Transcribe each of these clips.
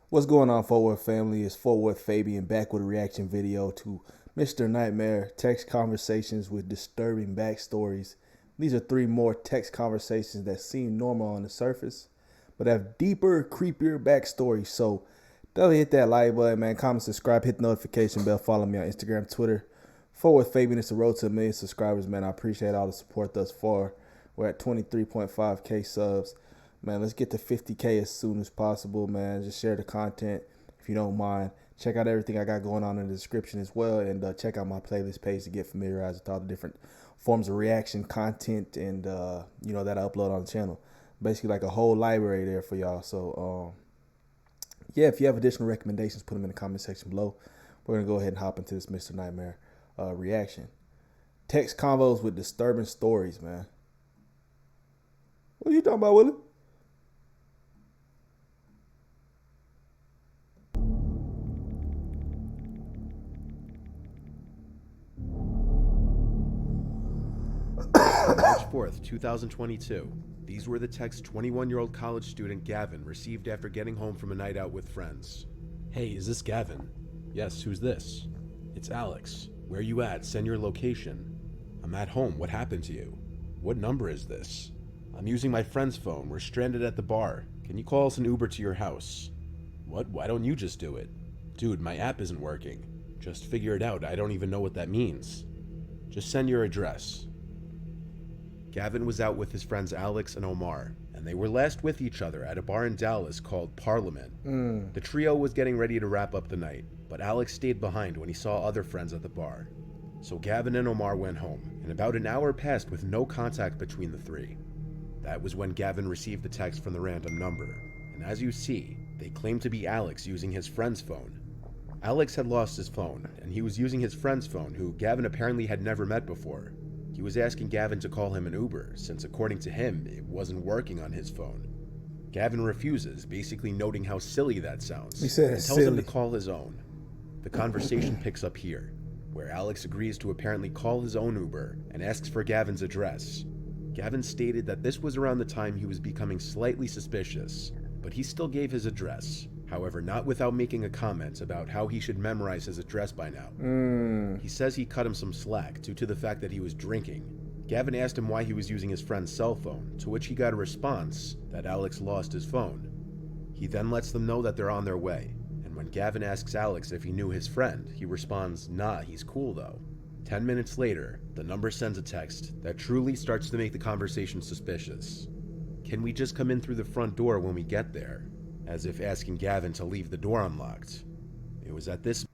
What's going on, Fort Worth family? It's FortWorthFabian back with a reaction video to Mr. Nightmare text conversations with disturbing backstories. These are three more text conversations that seem normal on the surface, but have deeper, creepier backstories. So definitely hit that like button, man. Comment, subscribe, hit the notification bell. Follow me on Instagram, Twitter. FortWorthFabian. It's the road to 1,000,000 subscribers, man. I appreciate all the support thus far. We're at 23.5K subs. Man, let's get to 50K as soon as possible, man. Just share the content if you don't mind. Check out everything I got going on in the description as well, and check out my playlist page to get familiarized with all the different forms of reaction content and that I upload on the channel. Basically, like a whole library there for y'all. So, yeah, if you have additional recommendations, put them in the comment section below. We're gonna go ahead and hop into this Mr. Nightmare reaction. Text convos with disturbing stories, man. What are you talking about, Willie? March 4th, 2022. These were the texts 21-year-old college student Gavin received after getting home from a night out with friends. Hey, is this Gavin? Yes, who's this? It's Alex. Where you at? Send your location. I'm at home. What happened to you? What number is this? I'm using my friend's phone. We're stranded at the bar. Can you call us an Uber to your house? What? Why don't you just do it? Dude, my app isn't working. Just figure it out. I don't even know what that means. Just send your address. Gavin was out with his friends Alex and Omar, and they were last with each other at a bar in Dallas called Parliament. The trio was getting ready to wrap up the night, but Alex stayed behind when he saw other friends at the bar. So Gavin and Omar went home, and about an hour passed with no contact between the three. That was when Gavin received the text from the random number, and as you see, they claimed to be Alex using his friend's phone. Alex had lost his phone, and he was using his friend's phone, who Gavin apparently had never met before. He was asking Gavin to call him an Uber, since according to him, it wasn't working on his phone. Gavin refuses, basically noting how silly that sounds, He said and it's tells him silly. to call his own. The conversation picks up here, where Alex agrees to apparently call his own Uber and asks for Gavin's address. Gavin stated that this was around the time he was becoming slightly suspicious, but he still gave his address. However, not without making a comment about how he should memorize his address by now. He says he cut him some slack due to the fact that he was drinking. Gavin asked him why he was using his friend's cell phone, to which he got a response that Alex lost his phone. He then lets them know that they're on their way, and when Gavin asks Alex if he knew his friend, he responds, "Nah, he's cool though." 10 minutes later, the number sends a text that truly starts to make the conversation suspicious. "Can we just come in through the front door when we get there?" As if asking Gavin to leave the door unlocked. It was at this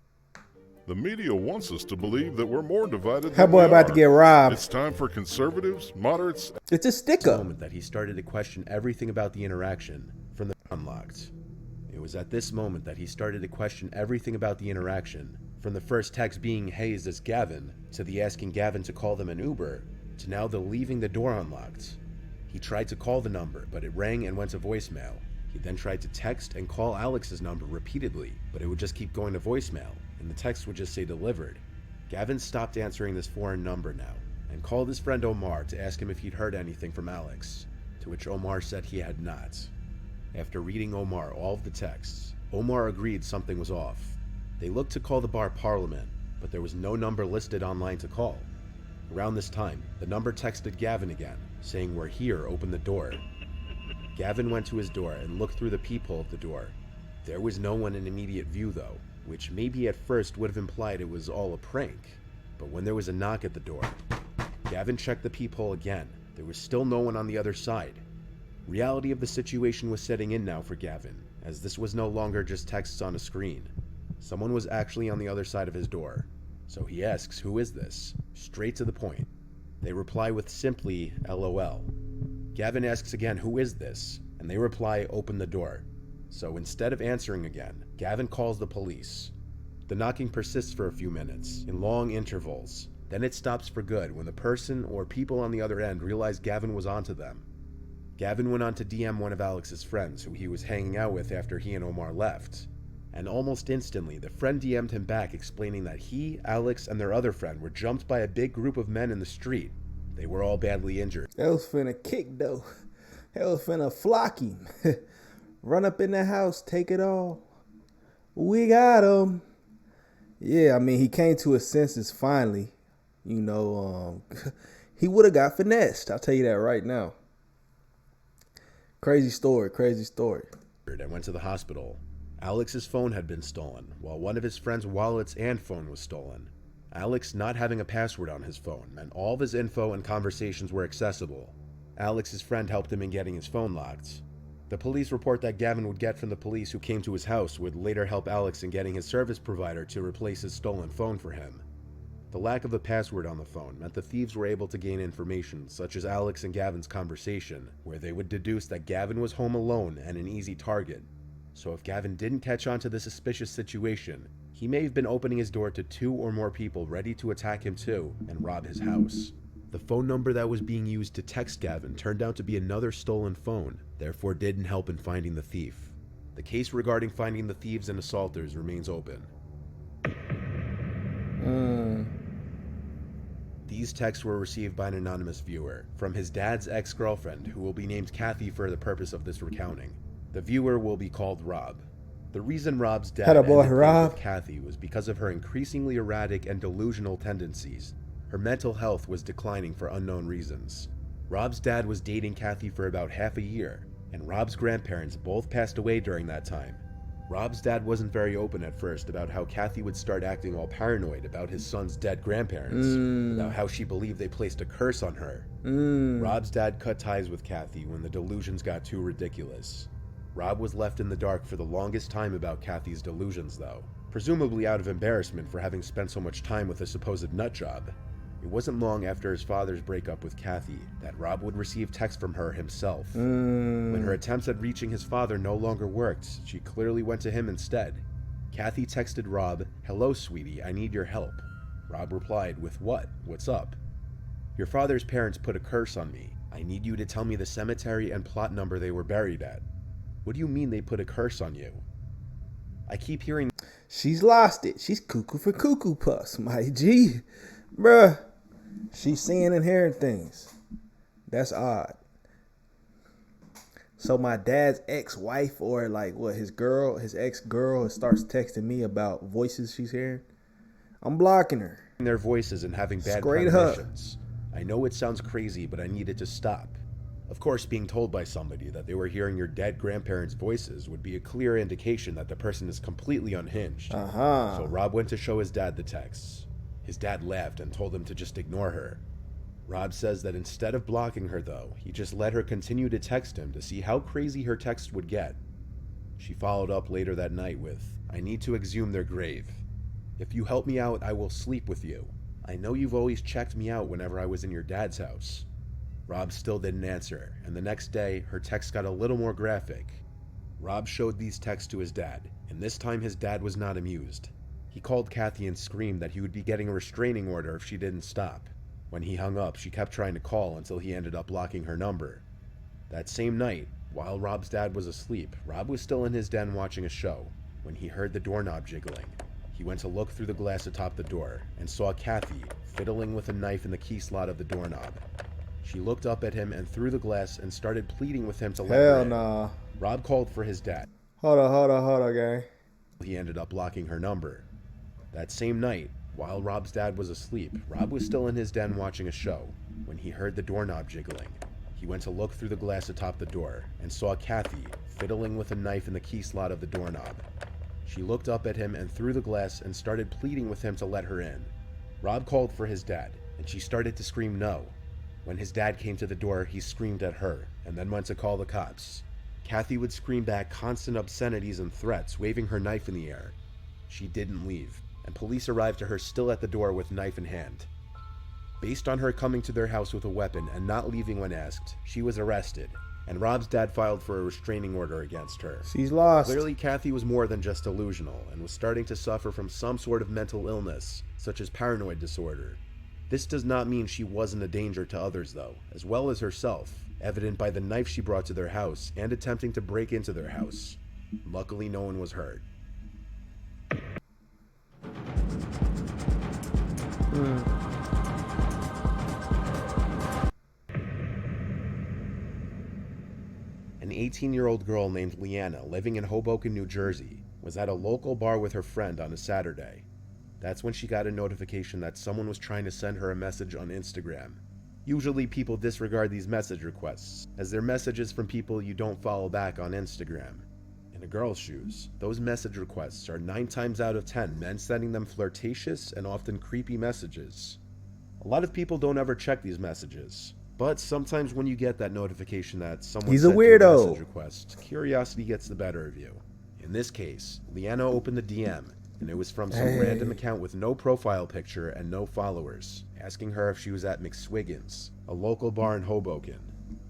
The media wants us to believe that we're more divided That than boy we about are. to get robbed. It's time for conservatives, moderates, It's a sticker. moment that he started to question everything about the interaction from the unlocked. It was at this moment that he started to question everything about the interaction, from the first text being, "Hey, is this Gavin?" to the asking Gavin to call them an Uber, to now the leaving the door unlocked. He tried to call the number, but it rang and went to voicemail. He then tried to text and call Alex's number repeatedly, but it would just keep going to voicemail, and the text would just say delivered. Gavin stopped answering this foreign number now, and called his friend Omar to ask him if he'd heard anything from Alex, to which Omar said he had not. After reading Omar all of the texts, Omar agreed something was off. They looked to call the bar Parliament, but there was no number listed online to call. Around this time, the number texted Gavin again, saying, "We're here, open the door." Gavin went to his door and looked through the peephole of the door. There was no one in immediate view though, which maybe at first would have implied it was all a prank. But when there was a knock at the door, Gavin checked the peephole again. There was still no one on the other side. Reality of the situation was setting in now for Gavin, as this was no longer just texts on a screen. Someone was actually on the other side of his door. So he asks, "Who is this?" Straight to the point. They reply with simply, "LOL." Gavin asks again, "Who is this?" And they reply, "Open the door." So instead of answering again, Gavin calls the police. The knocking persists for a few minutes, in long intervals. Then it stops for good when the person or people on the other end realize Gavin was onto them. Gavin went on to DM one of Alex's friends who he was hanging out with after he and Omar left. And almost instantly, the friend DM'd him back explaining that he, Alex, and their other friend were jumped by a big group of men in the street. They were all badly injured. That was finna kick though. That was finna flock him. Run up in the house, take it all. We got him. Yeah, I mean, he came to his senses finally. You know, he would have got finessed. I'll tell you that right now. Crazy story, crazy story. And went to the hospital. Alex's phone had been stolen, while one of his friend's wallets and phone was stolen. Alex not having a password on his phone meant all of his info and conversations were accessible. Alex's friend helped him in getting his phone locked. The police report that Gavin would get from the police who came to his house would later help Alex in getting his service provider to replace his stolen phone for him. The lack of a password on the phone meant the thieves were able to gain information such as Alex and Gavin's conversation, where they would deduce that Gavin was home alone and an easy target. So if Gavin didn't catch on to the suspicious situation, he may have been opening his door to 2 or more people ready to attack him too and rob his house. The phone number that was being used to text Gavin turned out to be another stolen phone, therefore didn't help in finding the thief. The case regarding finding the thieves and assaulters remains open. These texts were received by an anonymous viewer from his dad's ex-girlfriend, who will be named Kathy for the purpose of this recounting. The viewer will be called Rob. The reason Rob's dad ended things with Kathy was because of her increasingly erratic and delusional tendencies. Her mental health was declining for unknown reasons. Rob's dad was dating Kathy for about half a year, and Rob's grandparents both passed away during that time. Rob's dad wasn't very open at first about how Kathy would start acting all paranoid about his son's dead grandparents, about how she believed they placed a curse on her. Rob's dad cut ties with Kathy when the delusions got too ridiculous. Rob was left in the dark for the longest time about Kathy's delusions though, presumably out of embarrassment for having spent so much time with a supposed nutjob. It wasn't long after his father's breakup with Kathy that Rob would receive texts from her himself. When her attempts at reaching his father no longer worked, she clearly went to him instead. Kathy texted Rob, "Hello, sweetie, I need your help." Rob replied with, "What? What's up?" "Your father's parents put a curse on me. I need you to tell me the cemetery and plot number they were buried at." "What do you mean they put a curse on you?" "I keep hearing..." She's lost it. She's cuckoo for cuckoo puss, my G. Bruh. She's seeing and hearing things. That's odd. So my dad's ex-wife, or like what, his ex-girl starts texting me about voices she's hearing. I'm blocking her. Their voices and having bad premonitions. I know it sounds crazy, but I need it to stop. Of course, being told by somebody that they were hearing your dead grandparents' voices would be a clear indication that the person is completely unhinged. So Rob went to show his dad the texts. His dad laughed and told him to just ignore her. Rob says that instead of blocking her though, he just let her continue to text him to see how crazy her text would get. She followed up later that night with, "I need to exhume their grave. If you help me out, I will sleep with you. I know you've always checked me out whenever I was in your dad's house." Rob still didn't answer, and the next day, her text got a little more graphic. Rob showed these texts to his dad, and this time his dad was not amused. He called Kathy and screamed that he would be getting a restraining order if she didn't stop. When he hung up, she kept trying to call until he ended up blocking her number. That same night, while Rob's dad was asleep, Rob was still in his den watching a show when he heard the doorknob jiggling. He went to look through the glass atop the door and saw Kathy fiddling with a knife in the key slot of the doorknob. She looked up at him and through the glass and started pleading with him to let her in. Nah. Rob called for his dad. Hold on, gang. He ended up blocking her number. That same night, while Rob's dad was asleep, Rob was still in his den watching a show when he heard the doorknob jiggling. He went to look through the glass atop the door and saw Kathy fiddling with a knife in the key slot of the doorknob. She looked up at him and through the glass and started pleading with him to let her in. Rob called for his dad, and she started to scream no. When his dad came to the door, he screamed at her and then went to call the cops. Kathy would scream back constant obscenities and threats, waving her knife in the air. She didn't leave, and police arrived to her still at the door with knife in hand. Based on her coming to their house with a weapon and not leaving when asked, she was arrested, and Rob's dad filed for a restraining order against her. She's lost. Clearly, Kathy was more than just delusional and was starting to suffer from some sort of mental illness, such as paranoid disorder. This does not mean she wasn't a danger to others though, as well as herself, evident by the knife she brought to their house and attempting to break into their house. Luckily, no one was hurt. An 18-year-old girl named Leanna, living in Hoboken, New Jersey, was at a local bar with her friend on a Saturday. That's when she got a notification that someone was trying to send her a message on Instagram. Usually people disregard these message requests, as they're messages from people you don't follow back on Instagram. In a girl's shoes, those message requests are 9 times out of 10 men sending them flirtatious and often creepy messages. A lot of people don't ever check these messages, but sometimes when you get that notification that someone He's a sent you weirdo. message request, curiosity gets the better of you. In this case, Leanna opened the DM, and it was from some random account with no profile picture and no followers, asking her if she was at McSwiggin's, a local bar in Hoboken.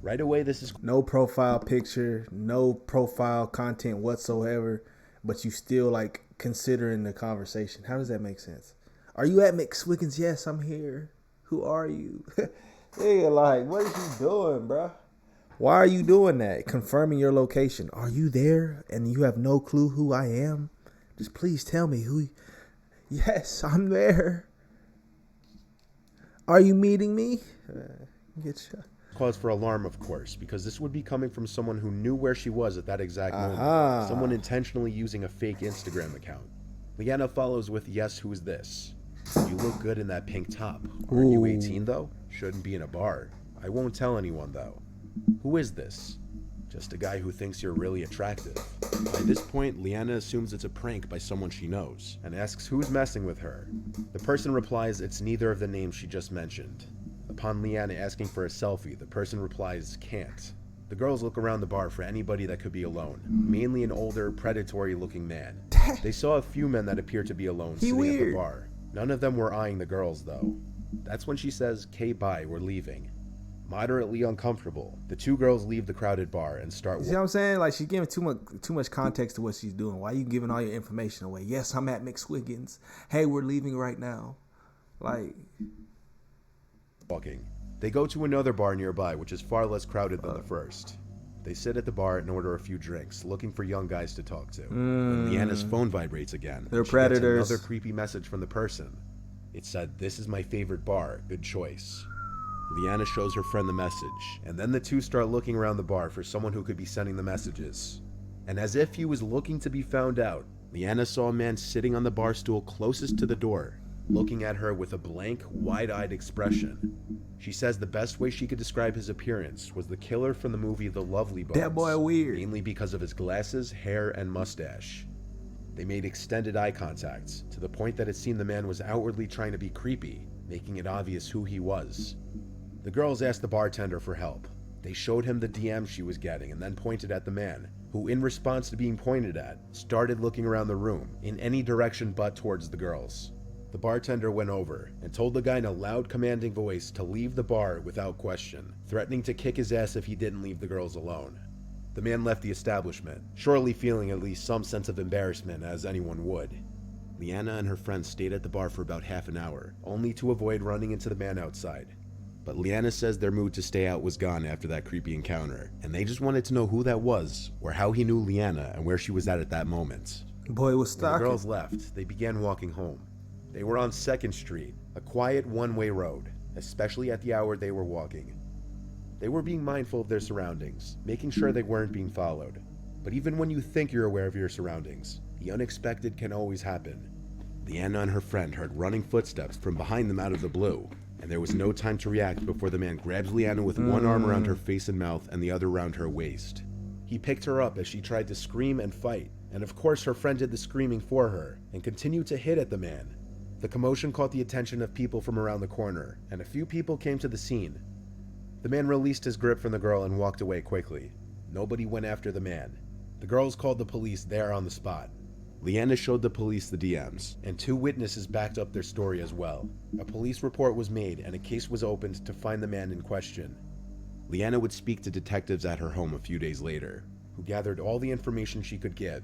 Right away, this is No profile picture, no profile content whatsoever, but you still like considering the conversation. How does that make sense? Are you at McSwiggin's? Yes, I'm here. Who are you? Hey, like, what is you doing, bro? Why are you doing that? Confirming your location. Are you there and you have no clue who I am? Just please tell me who. Yes, I'm there. Are you meeting me? Get you. cause for alarm, of course, because this would be coming from someone who knew where she was at that exact moment. Someone intentionally using a fake Instagram account. Leanna follows with, "Yes, who's this? You look good in that pink top. Aren't you 18 though? Shouldn't be in a bar. I won't tell anyone though. Who is this? Just a guy who thinks you're really attractive." By this point, Leanna assumes it's a prank by someone she knows, and asks who's messing with her. The person replies it's neither of the names she just mentioned. Upon Leanna asking for a selfie, the person replies, "Can't." The girls look around the bar for anybody that could be alone, mainly an older, predatory-looking man. They saw a few men that appeared to be alone sitting at the bar. None of them were eyeing the girls, though. That's when she says, "Okay, bye, we're leaving." Moderately uncomfortable, the two girls leave the crowded bar and start. You see what I'm saying? Like, she's giving too much context to what she's doing. Why are you giving all your information away? Yes, I'm at McSwiggin's. Hey, we're leaving right now. Like, walking. They go to another bar nearby, which is far less crowded than the first. They sit at the bar and order a few drinks, looking for young guys to talk to. And Leanna's phone vibrates again. They're she predators. gets another creepy message from the person. It said, "This is my favorite bar. Good choice." Leanna shows her friend the message, and then the two start looking around the bar for someone who could be sending the messages. And as if he was looking to be found out, Leanna saw a man sitting on the bar stool closest to the door, looking at her with a blank, wide-eyed expression. She says the best way she could describe his appearance was the killer from the movie The Lovely Bones. that boy weird. Mainly because of his glasses, hair, and mustache. They made extended eye contact, to the point that it seemed the man was outwardly trying to be creepy, making it obvious who he was. The girls asked the bartender for help. They showed him the DM she was getting and then pointed at the man, who, in response to being pointed at, started looking around the room, in any direction but towards the girls. The bartender went over and told the guy in a loud, commanding voice to leave the bar without question, threatening to kick his ass if he didn't leave the girls alone. The man left the establishment, surely feeling at least some sense of embarrassment, as anyone would. Leanna and her friends stayed at the bar for about half an hour, only to avoid running into the man outside. But Leanna says their mood to stay out was gone after that creepy encounter, and they just wanted to know who that was, or how he knew Leanna and where she was at that moment. Boy was When stalking. the girls left, they began walking home. They were on 2nd Street, a quiet one-way road, especially at the hour they were walking. They were being mindful of their surroundings, making sure they weren't being followed. But even when you think you're aware of your surroundings, the unexpected can always happen. Leanna and her friend heard running footsteps from behind them out of the blue, and there was no time to react before the man grabs Leanna with one arm around her face and mouth and the other around her waist. He picked her up as she tried to scream and fight, and of course her friend did the screaming for her and continued to hit at the man. The commotion caught the attention of people from around the corner, and a few people came to the scene. The man released his grip from the girl and walked away quickly. Nobody went after the man. The girls called the police there on the spot. Leanna showed the police the DMs, and 2 witnesses backed up their story as well. A police report was made and a case was opened to find the man in question. Leanna would speak to detectives at her home a few days later, who gathered all the information she could give.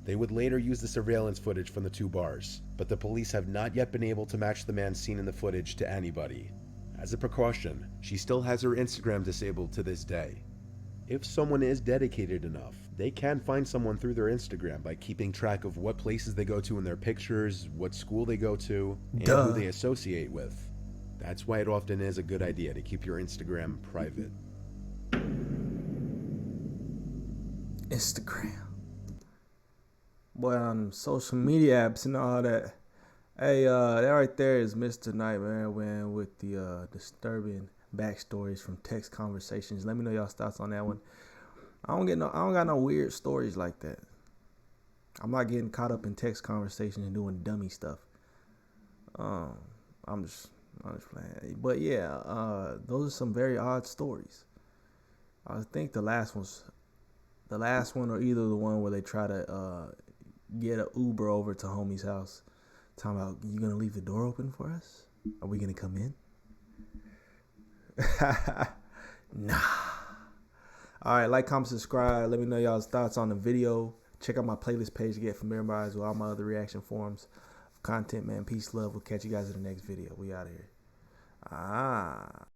They would later use the surveillance footage from the 2 bars, but the police have not yet been able to match the man seen in the footage to anybody. As a precaution, she still has her Instagram disabled to this day. If someone is dedicated enough, they can find someone through their Instagram by keeping track of what places they go to in their pictures, what school they go to, and who they associate with. That's why it often is a good idea to keep your Instagram private. Instagram. boy, on social media apps and all that. Hey, that right there is Mr. Nightmare, man, with the disturbing backstories from text conversations. Let me know y'all's thoughts on that one. I don't got no weird stories like that. I'm not getting caught up in text conversations and doing dummy stuff. Um, I'm just playing. But yeah, those are some very odd stories. I think the last one, or either the one where they try to get an Uber over to homie's house. Talking about, you gonna leave the door open for us? Are we gonna come in? Nah. All right, like, comment, subscribe. Let me know y'all's thoughts on the video. Check out my playlist page to get familiarized with all my other reaction forms of content, man. Peace, love. We'll catch you guys in the next video. We out of here.